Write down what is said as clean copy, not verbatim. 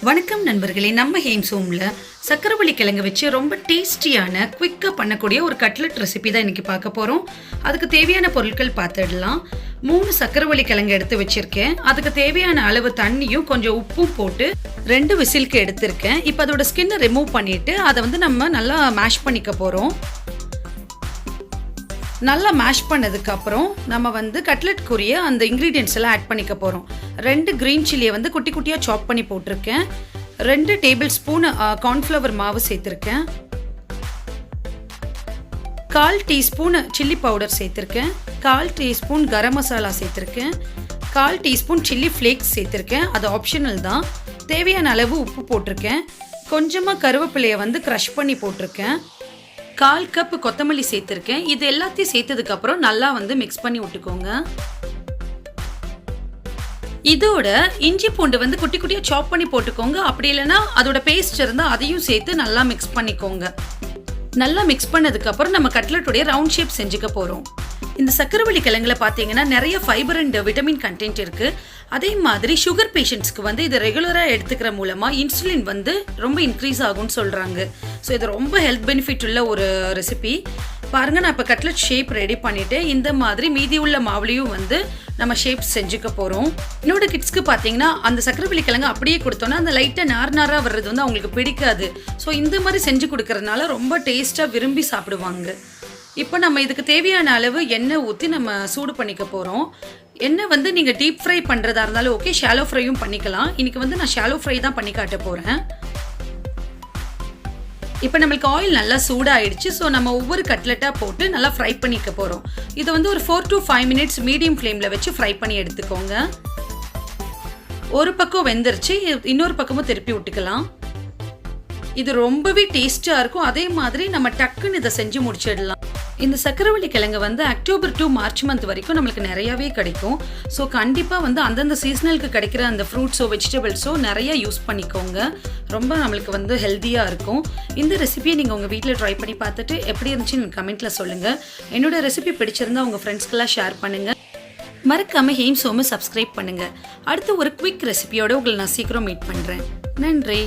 வணக்கம் நண்பர்களே, நம்ம ஹேம்ஸ் ஹோமில் சக்கரவள்ளி கிழங்கு வச்சு ரொம்ப டேஸ்டியான குவிக்காக பண்ணக்கூடிய ஒரு கட்லெட் ரெசிபி தான் இன்றைக்கி பார்க்க போகிறோம். அதுக்கு தேவையான பொருட்கள் பார்த்துடலாம். 3 சக்கரவள்ளி கிழங்கு எடுத்து வச்சுருக்கேன். அதுக்கு தேவையான அளவு தண்ணியும் கொஞ்சம் உப்பும் போட்டு 2 விசிலுக்கு எடுத்திருக்கேன். இப்போ அதோட ஸ்கின்னை ரிமூவ் பண்ணிவிட்டு அதை நம்ம நல்லா மேஷ் பண்ணிக்க போகிறோம். நல்லா மேஷ் பண்ணதுக்கப்புறம் நம்ம கட்லெட்க்குரிய அந்த இன்க்ரீடியன்ஸ் எல்லாம் ஆட் பண்ணிக்க போகிறோம். 2 க்ரீன் சில்லியை குட்டி குட்டியாக சாப் பண்ணி போட்டிருக்கேன். 2 டேபிள் ஸ்பூன் கார்ன்ஃப்ளவர் மாவு சேர்த்துருக்கேன். 1/4 டீஸ்பூன் சில்லி பவுடர் சேர்த்துருக்கேன். 1/4 டீஸ்பூன் கரம் மசாலா சேர்த்துருக்கேன். 1/4 டீஸ்பூன் சில்லி ஃப்ளேக்ஸ் சேர்த்துருக்கேன். அது ஆப்ஷனல் தான். தேவையான அளவு உப்பு போட்டிருக்கேன். கொஞ்சமாக கருவேப்பிலையை க்ரஷ் பண்ணி போட்டிருக்கேன். 1/4 கப் கொத்தமல்லி சேர்த்துருக்கேன். இது எல்லாத்தையும் சேர்த்ததுக்கப்புறம் நல்லா மிக்ஸ் பண்ணி விட்டுக்கோங்க. இதோட இஞ்சி பூண்டு குட்டி குட்டியாக சாப் பண்ணி போட்டுக்கோங்க. அப்படி இல்லைன்னா அதோட பேஸ்ட் இருந்தால் அதையும் சேர்த்து நல்லா மிக்ஸ் பண்ணிக்கோங்க. நல்லா மிக்ஸ் பண்ணதுக்கப்புறம் நம்ம கட்லெட்டுடைய ரவுண்ட் ஷேப் செஞ்சுக்க போகிறோம். இந்த சக்கரவள்ளி கிழங்குல பார்த்தீங்கன்னா நிறைய ஃபைபர் அண்ட் விட்டமின் கண்டென்ட் இருக்குது. அதே மாதிரி சுகர் பேஷண்ட்ஸ்க்கு இதை ரெகுலராக எடுத்துக்கிற மூலமாக இன்சுலின் ரொம்ப இன்க்ரீஸ் ஆகும்னு சொல்கிறாங்க. ஸோ இது ரொம்ப ஹெல்த் பெனிஃபிட் உள்ள ஒரு ரெசிபி. பாருங்கள், நான் இப்போ கட்லெட் ஷேப் ரெடி பண்ணிவிட்டு இந்த மாதிரி மீதி உள்ள மாவுலையும் நம்ம ஷேப்ஸ் செஞ்சுக்க போகிறோம். என்னோட கிட்ஸ்க்கு பார்த்தீங்கன்னா அந்த சக்கரவள்ளி கிழங்கு அப்படியே கொடுத்தோன்னா அந்த லைட்டாக நாராக வர்றது அவங்களுக்கு பிடிக்காது. ஸோ இந்த மாதிரி செஞ்சு கொடுக்கறதுனால ரொம்ப டேஸ்ட்டாக விரும்பி சாப்பிடுவாங்க. இப்போ நம்ம இதுக்கு தேவையான அளவு எண்ணெய் ஊற்றி நம்ம சூடு பண்ணிக்க போகிறோம். எண்ணெய் நீங்கள் டீப் ஃப்ரை பண்ணுறதா இருந்தாலும் ஓகே, ஷாலோ ஃப்ரையும் பண்ணிக்கலாம். இன்றைக்கி நான் ஷாலோ ஃப்ரை தான் பண்ணி காட்ட போகிறேன். இப்போ நம்மளுக்கு ஆயில் நல்லா சூடாகிடுச்சு. ஸோ நம்ம ஒவ்வொரு கட்லெட்டாக போட்டு நல்லா ஃப்ரை பண்ணிக்க போகிறோம். இதை ஒரு 4 to 5 minutes மீடியம் ஃப்ளேமில் வச்சு ஃப்ரை பண்ணி எடுத்துக்கோங்க. ஒரு பக்கம் வெந்துருச்சு, இன்னொரு பக்கமும் திருப்பி விட்டுக்கலாம். இது ரொம்பவே டேஸ்ட்டாக இருக்கும். அதே மாதிரி நம்ம டக்குன்னு இதை செஞ்சு முடிச்சிடலாம். இந்த சக்கரவள்ளி கிழங்கு அக்டோபர் to மார்ச் மந்த் வரைக்கும் நம்மளுக்கு நிறையாவே கிடைக்கும். ஸோ கண்டிப்பாக அந்தந்த சீசனலுக்கு கிடைக்கிற அந்த ஃப்ரூட்ஸோ வெஜிடபிள்ஸோ நிறைய யூஸ் பண்ணிக்கோங்க. ரொம்ப நம்மளுக்கு ஹெல்த்தியாக இருக்கும். இந்த ரெசிபியை நீங்கள் உங்கள் வீட்டில் ட்ரை பண்ணி பார்த்துட்டு எப்படி இருந்துச்சுன்னு கமெண்ட்டில் சொல்லுங்கள். என்னோட ரெசிபி பிடிச்சிருந்தா உங்கள் ஃப்ரெண்ட்ஸ்க்கெல்லாம் ஷேர் பண்ணுங்கள். மறக்காமல் ஹேம்ஸ் ஹோமை சப்ஸ்கிரைப் பண்ணுங்கள். அடுத்து ஒரு குவிக் ரெசிபியோட உங்களை நான் சீக்கிரம் மீட் பண்ணுறேன். நன்றி.